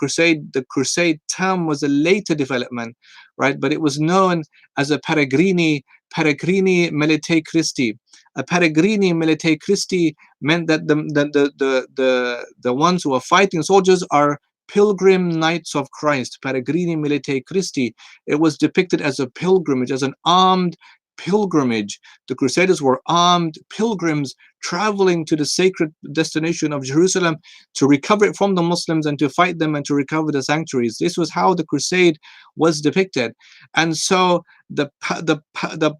Speaker 1: Crusade term was a later development, right? But it was known as a Peregrini Militare Christi. A Peregrini Militare Christi meant that the ones who are fighting soldiers are pilgrim knights of Christ. Peregrini Militare Christi. It was depicted as a pilgrimage, as an armed pilgrimage. The Crusaders were armed pilgrims traveling to the sacred destination of Jerusalem to recover it from the Muslims and to fight them and to recover the sanctuaries. This was how the crusade was depicted. And so the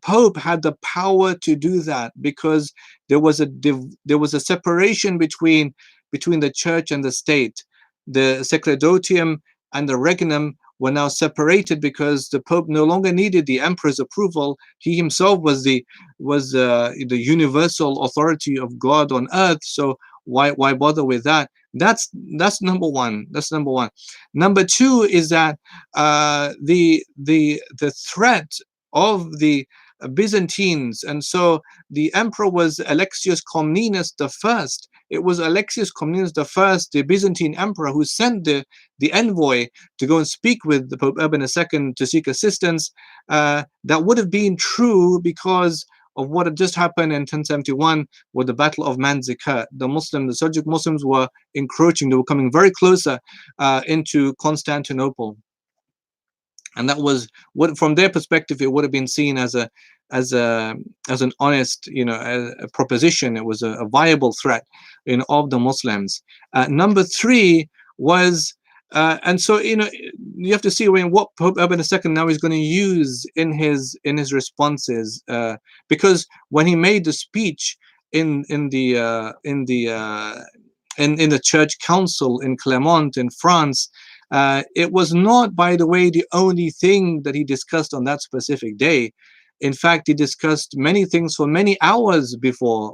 Speaker 1: Pope had the power to do that because there was a separation between the church and the state. The sacerdotium and the regnum were now separated because the Pope no longer needed the emperor's approval. He himself was the universal authority of God on earth. So why bother with that? That's number one. That's number one. Number two is that the threat of the Byzantines, and so the emperor was Alexius Comnenus the First. It was Alexius Comnenus the First, the Byzantine emperor, who sent the envoy to go and speak with the Pope Urban II to seek assistance. That would have been true because of what had just happened in 1071 with the Battle of Manzikert. The Seljuk Muslims were encroaching; they were coming very closer into Constantinople. And that was what, from their perspective, it would have been seen as an honest, a proposition. It was a viable threat, of the Muslims. Number three was, and so you have to see what Pope Urban II now is going to use in his responses, because when he made the speech in the church council in Clermont in France. It was not, by the way, the only thing that he discussed on that specific day. In fact, he discussed many things for many hours before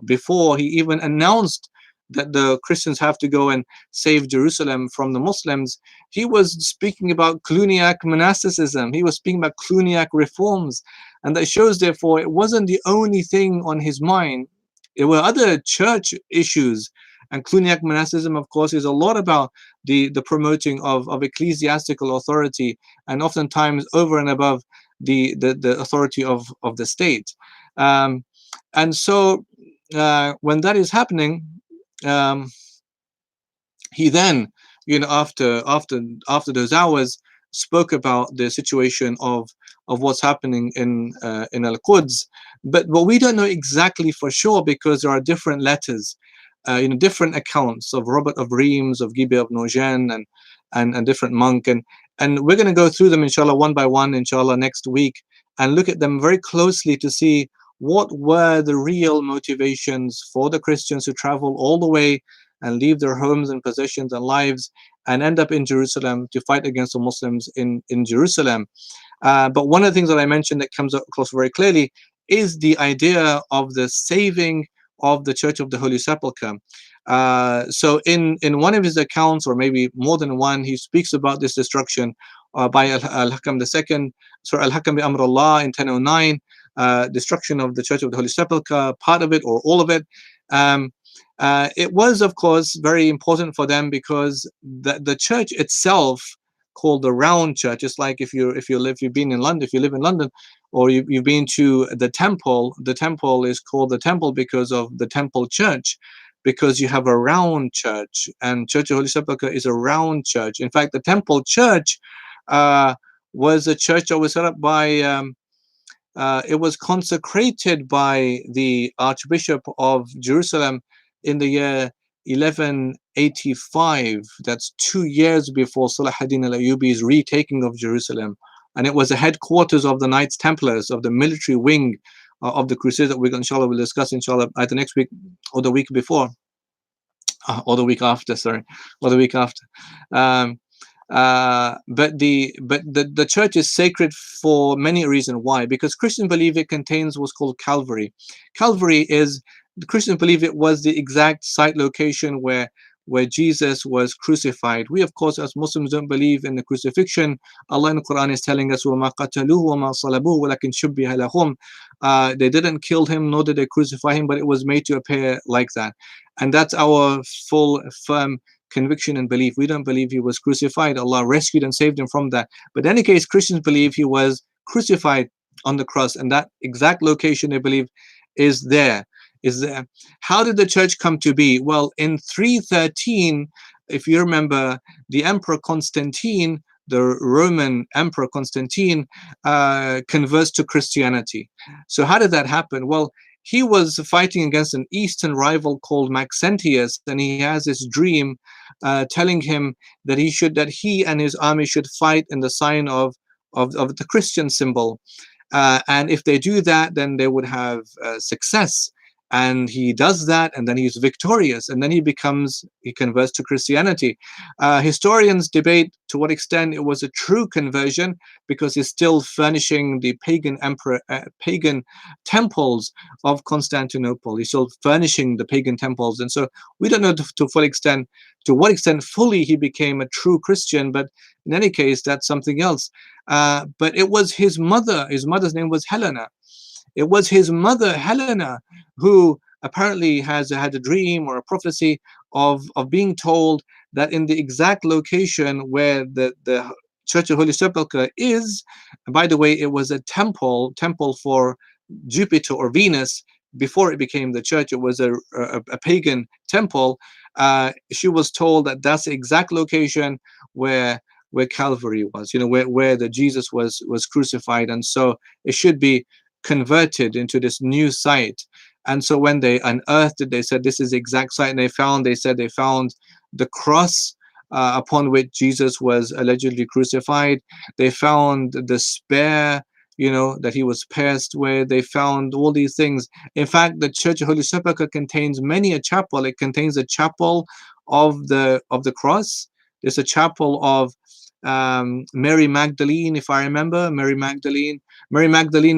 Speaker 1: he even announced that the Christians have to go and save Jerusalem from the Muslims. He was speaking about Cluniac monasticism. He was speaking about Cluniac reforms. And that shows, therefore, it wasn't the only thing on his mind. There were other church issues. And Cluniac monasticism, of course, is a lot about the promoting of ecclesiastical authority, and oftentimes over and above the authority of the state. And so when that is happening, he then, after those hours, spoke about the situation of what's happening in Al-Quds. But we don't know exactly for sure, because there are different letters, different accounts of Robert of Reims, of Guibert of Nogent, and different monk, and we're going to go through them, inshallah, one by one, inshallah, next week, and look at them very closely to see what were the real motivations for the Christians to travel all the way and leave their homes and possessions and lives and end up in Jerusalem to fight against the Muslims in Jerusalem. But one of the things that I mentioned that comes across very clearly is the idea of the saving of the Church of the Holy Sepulchre. So in one of his accounts, or maybe more than one, he speaks about this destruction by Al-Hakam II, Al-Hakam bi Amr Allah in 1009, destruction of the Church of the Holy Sepulchre, part of it or all of it. It was, of course, very important for them because the church itself, called the Round Church, it's like if you've been in London, if you live in London, or you've been to the temple is called the temple because of the Temple Church, because you have a round church, and Church of Holy Sepulchre is a round church. In fact, the Temple Church was a church that was set up by, it was consecrated by the Archbishop of Jerusalem in the year 1185. That's 2 years before Salah ad-Din al-Ayyubi's retaking of Jerusalem. And it was the headquarters of the Knights Templars, of the military wing of the Crusades, that inshallah we'll discuss, inshallah, either next week or the week before, or the week after, or the week after. But the church is sacred for many reasons. Why? Because Christians believe it contains what's called Calvary. The Christians believe it was the exact site location where where Jesus was crucified. We, of course, as Muslims, don't believe in the crucifixion. Allah in the Quran is telling us, وَمَا قَتَلُوهُ وَمَا صَلَبُوهُ وَلَكِنْ شُبِّهَ لَهُمْ. They didn't kill him, nor did they crucify him, but it was made to appear like that. And that's our full, firm conviction and belief. We don't believe he was crucified. Allah rescued and saved him from that. But in any case, Christians believe he was crucified on the cross, and that exact location, they believe, is there. How did the church come to be? Well, in 313, if you remember, the Emperor Constantine, the Roman Emperor Constantine, converts to Christianity. So how did that happen? Well, he was fighting against an Eastern rival called Maxentius, and he has this dream telling him that he and his army should fight in the sign of the Christian symbol. And if they do that, then they would have success. And he does that, and then he's victorious, and then he converts to Christianity. Historians debate to what extent it was a true conversion, because he's still furnishing the pagan temples of Constantinople. He's still furnishing the pagan temples, and so we don't know to what extent fully he became a true Christian. But in any case, that's something else. But it was his mother. His mother's name was Helena. It was his mother, Helena, who apparently had a dream or a prophecy of being told that in the exact location where the Church of Holy Sepulchre is, and by the way, it was a temple for Jupiter or Venus. Before it became the church, it was a pagan temple. She was told that that's the exact location where Calvary was, where the Jesus was crucified, and so it should be converted into this new site. And so when they unearthed it, they said this is the exact site, and they found the cross upon which Jesus was allegedly crucified. They found the spear, that he was pierced with. They found all these things. In fact, the Church of Holy Sepulchre contains many a chapel. It contains a chapel of the cross. There's a chapel of Mary Magdalene, if I remember. Mary Magdalene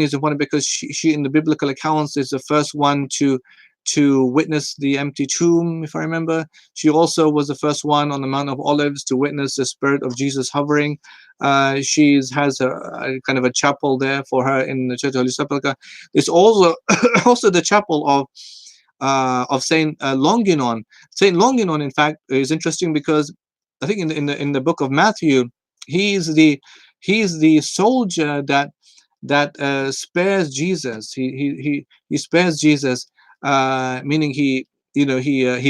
Speaker 1: is one because she in the biblical accounts is the first one to witness the empty tomb, if I remember. She also was the first one on the Mount of Olives to witness the spirit of Jesus hovering. She has a kind of a chapel there for her in the Church of Holy Sepulchre. There's also also the chapel of Saint Longinon. Saint Longinon, in fact, is interesting because I think in the book of Matthew, he's the soldier that spares Jesus. He spares Jesus, meaning he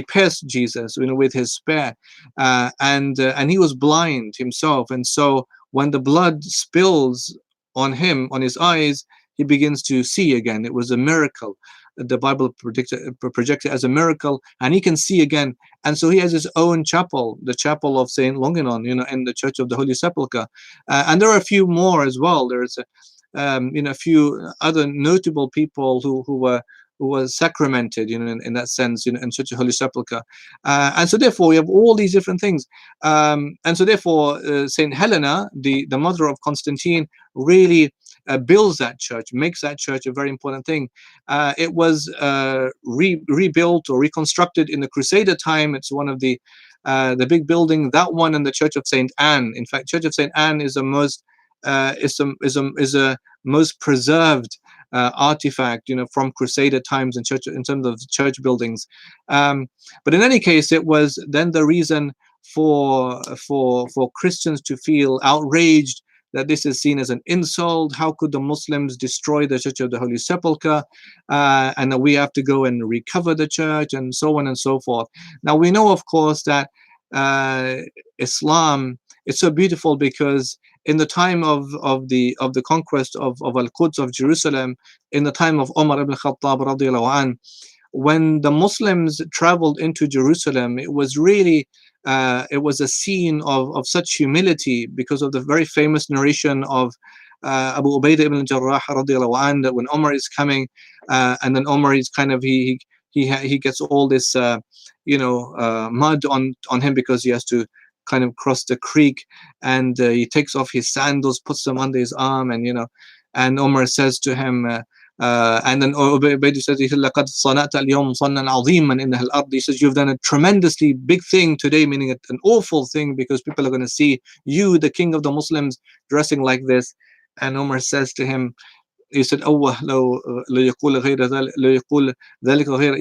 Speaker 1: pierced Jesus, with his spear, and he was blind himself, and so when the blood spills on his eyes, he begins to see again. It was a miracle. The Bible projected as a miracle, and he can see again. And so he has his own chapel, the chapel of Saint Longinon, in the Church of the Holy Sepulchre. And there are a few more as well. There's a few other notable people who were sacramented, in that sense, in Church of Holy Sepulchre. And so therefore we have all these different things. And so therefore Saint Helena, the mother of Constantine, really builds that church, makes that church a very important thing. It was rebuilt or reconstructed in the Crusader time. It's one of the big building. That one and the Church of Saint Anne. In fact, Church of Saint Anne is the most is a most preserved artifact, from Crusader times in terms of church buildings. But in any case, it was then the reason for Christians to feel outraged that this is seen as an insult. How could the Muslims destroy the Church of the Holy Sepulchre, and that we have to go and recover the church, and so on and so forth. Now we know, of course, that Islam is so beautiful because in the time of the conquest of Al-Quds, of Jerusalem, in the time of Umar ibn Khattab radiallahu anh, when the Muslims traveled into Jerusalem, it was really it was a scene of such humility because of the very famous narration of Abu Ubaidah ibn Jarrah radiallahu anh, that when Umar is coming, and then Umar is kind of he gets all this mud on him because he has to kind of cross the creek, and he takes off his sandals, puts them under his arm, and Umar says to him, And then Ubayd says, he said, لَقَدْ صَنَعْتَ الْيَوْمَ صَنًّا عَظِيمًا إِنَّهَا الْأَرْضِ. He says, you've done a tremendously big thing today, meaning an awful thing, because people are going to see you, the king of the Muslims, dressing like this. And Umar says to him, he said, "Oh, he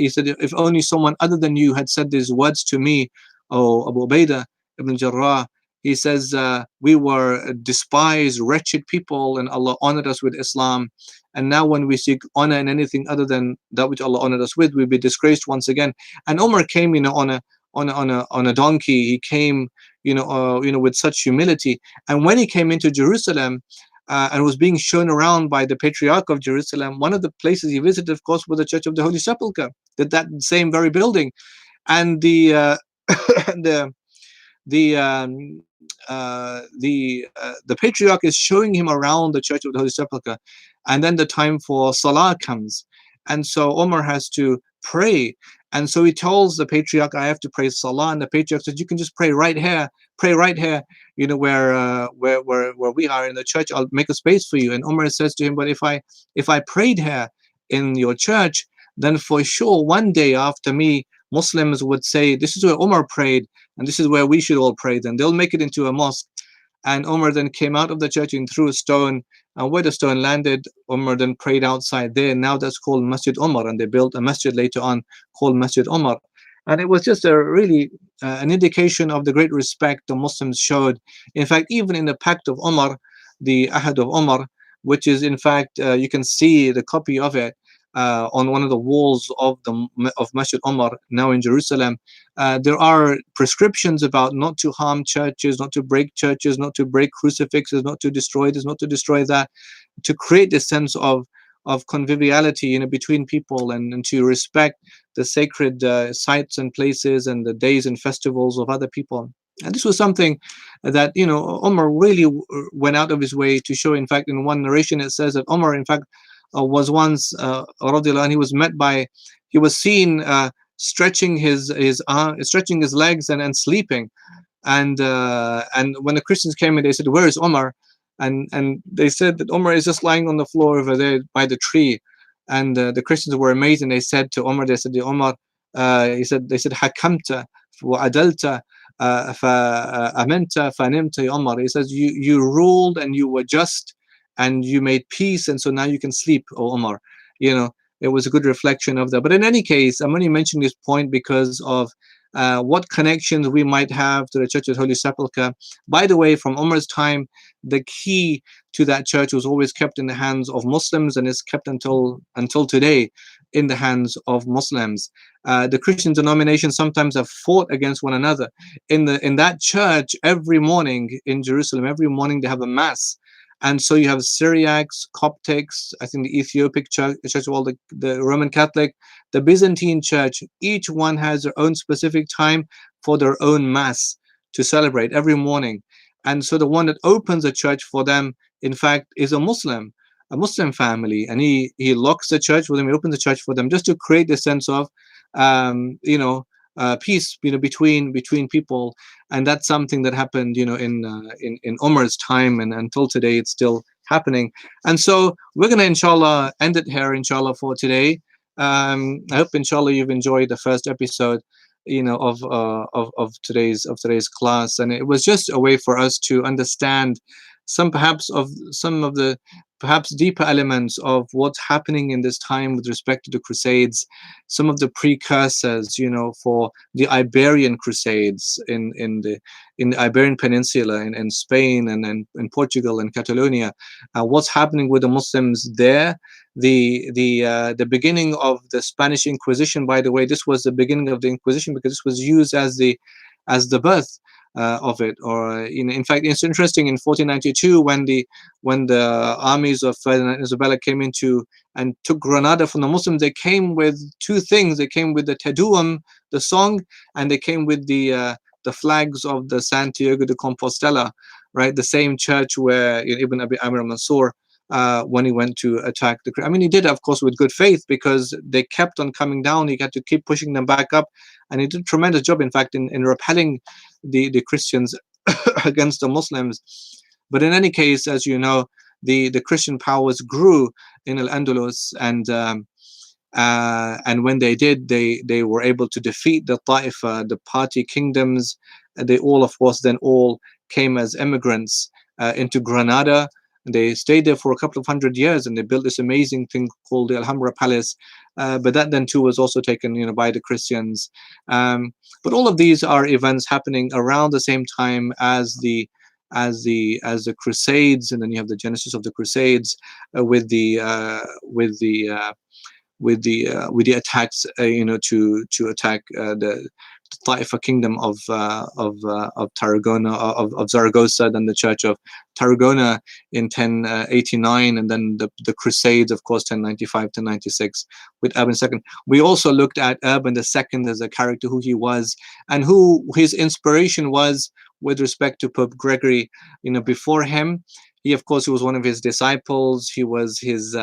Speaker 1: said, if only someone other than you had said these words to me, oh Abu Ubaidah ibn Jarrah." He says, we were despised, wretched people, and Allah honored us with Islam. And now when we seek honor in anything other than that which Allah honored us with, we'll be disgraced once again. And Umar came, on a donkey. He came, with such humility. And when he came into Jerusalem, and was being shown around by the Patriarch of Jerusalem, one of the places he visited, of course, was the Church of the Holy Sepulchre, that same very building. And the Patriarch is showing him around the Church of the Holy Sepulchre, and then the time for Salah comes, and so Omar has to pray, and so he tells the Patriarch, "I have to pray Salah," and the Patriarch says, "You can just pray right here, where we are in the church. I'll make a space for you." And Omar says to him, "But if I prayed here in your church, then for sure one day after me, Muslims would say, this is where Omar prayed, and this is where we should all pray. Then they'll make it into a mosque." And Omar then came out of the church and threw a stone, and where the stone landed, Omar then prayed outside there. Now that's called Masjid Omar, and they built a masjid later on called Masjid Omar. And it was just a really an indication of the great respect the Muslims showed. In fact, even in the Pact of Omar, the Ahad of Omar, which is in fact, you can see the copy of it on one of the walls of Masjid Omar now in Jerusalem. There are prescriptions about not to harm churches, not to break churches, not to break crucifixes, not to destroy this, not to destroy that, to create this sense of conviviality, between people, and to respect the sacred sites and places and the days and festivals of other people. And this was something that Omar really went out of his way to show. In fact, in one narration it says that Omar, in fact, was once and he was seen stretching his legs and sleeping, and when the Christians came in, they said, "Where is Omar?" And they said that Omar is just lying on the floor over there by the tree. And the Christians were amazed, and they said to Omar, they said to Omar, they said hakamta wa adalta fa amenta fa nimta Omar. He says, you ruled and you were just and you made peace, and so now you can sleep, O Omar. It was a good reflection of that. But in any case, I'm only mentioning this point because of what connections we might have to the Church of the Holy Sepulchre. By the way, from Umar's time, the key to that church was always kept in the hands of Muslims, and is kept until today in the hands of Muslims. The Christian denominations sometimes have fought against one another. In that church, every morning in Jerusalem, every morning they have a mass. And so you have Syriacs, Coptics, I think the Ethiopic church, well, the Roman Catholic, the Byzantine church. Each one has their own specific time for their own mass to celebrate every morning. And so the one that opens the church for them, in fact, is a Muslim family. And he locks the church for them, he opens the church for them, just to create a sense of, peace, between people. And that's something that happened, in Umar's time, and until today it's still happening. And so we're going to, inshallah, end it here, inshallah, for today. I hope, inshallah, you've enjoyed the first episode, of today's class. And it was just a way for us to understand some of the perhaps deeper elements of what's happening in this time with respect to the Crusades, some of the precursors, for the Iberian Crusades in the Iberian Peninsula, in Spain and in Portugal and Catalonia, what's happening with the Muslims there, the beginning of the Spanish Inquisition. By the way, this was the beginning of the Inquisition because this was used as the birth of it. Or in fact, it's interesting, in 1492, when the armies of Ferdinand and Isabella came into and took Granada from the Muslims, they came with two things. They came with the Teduum, the song, and they came with the flags of the Santiago de Compostela, right? The same church where Ibn Abi Amir al-Mansur, when he went to attack he did, of course, with good faith, because they kept on coming down. He had to keep pushing them back up, and he did a tremendous job, in fact, in repelling the Christians against the Muslims. But in any case, as you know, the Christian powers grew in Al-Andalus, and when they did, they were able to defeat the Ta'ifa, the party kingdoms. They all, of course, then all came as immigrants into Granada. They stayed there for a couple of hundred years, and they built this amazing thing called the Alhambra Palace. But that then too was also taken, by the Christians. But all of these are events happening around the same time as the Crusades, and then you have the genesis of the Crusades with the attacks, to attack the Taifa kingdom of Tarragona, of Zaragoza, then the Church of Tarragona in 1089, and then the Crusades, of course, 1095 to 96 with Urban II. We also looked at Urban II as a character, who he was, and who his inspiration was with respect to Pope Gregory. Before him, he, of course, he was one of his disciples. He was his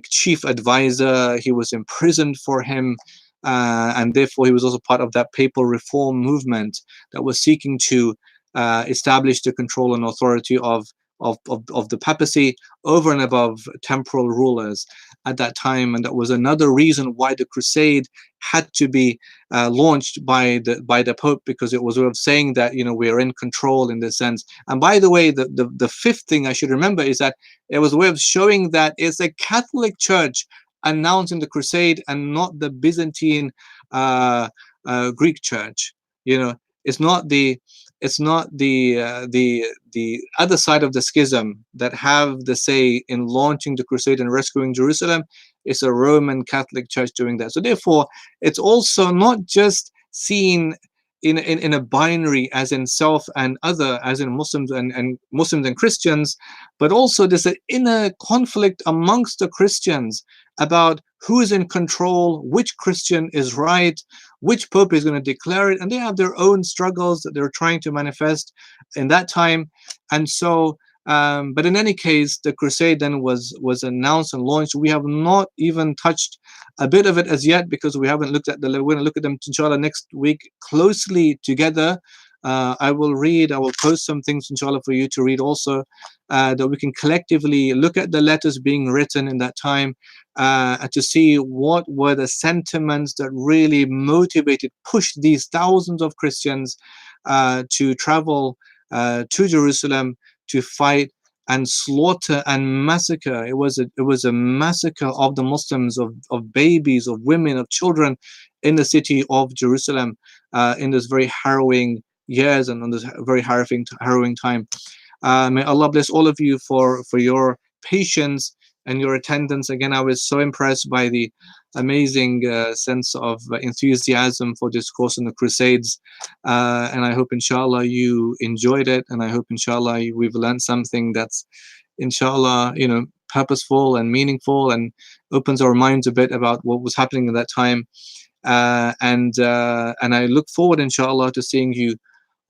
Speaker 1: chief advisor. He was imprisoned for him, and therefore he was also part of that papal reform movement that was seeking to establish the control and authority of the papacy over and above temporal rulers at that time. And that was another reason why the crusade had to be launched by the Pope, because it was a way of saying that we are in control in this sense. And by the way, the fifth thing I should remember is that it was a way of showing that it's a Catholic Church announcing the crusade, and not the Byzantine Greek Church. It's not the other side of the schism that have the say in launching the crusade and rescuing Jerusalem. It's a Roman Catholic Church doing that. So therefore, it's also not just seen in a binary, as in self and other, as in Muslims and Muslims and Christians, but also there's an inner conflict amongst the Christians about who is in control, which Christian is right, which Pope is going to declare it, and they have their own struggles that they're trying to manifest in that time. And so, but in any case, the crusade then was announced and launched. We have not even touched a bit of it as yet, because we haven't looked at we're going to look at them, inshallah, next week closely together. I will post some things, inshallah, for you to read also, that we can collectively look at the letters being written in that time, to see what were the sentiments that really motivated, pushed these thousands of Christians to travel to Jerusalem to fight and slaughter and massacre. It was a massacre of the Muslims, of babies, of women, of children in the city of Jerusalem in this very harrowing years and on this very harrowing time. May Allah bless all of you for your patience and your attendance. Again, I was so impressed by the amazing sense of enthusiasm for this course on the Crusades, and I hope, inshallah, you enjoyed it, and I hope, inshallah, we've learned something that's, inshallah, purposeful and meaningful, and opens our minds a bit about what was happening at that time. And I look forward, inshallah, to seeing you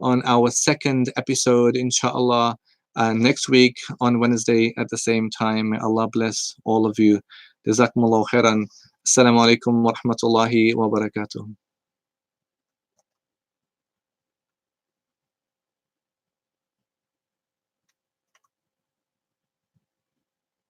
Speaker 1: on our second episode, inshallah, next week on Wednesday at the same time. May Allah bless all of you. Jazakumullahu khairan. Assalamu alaikum wa rahmatullahi wa barakatuh.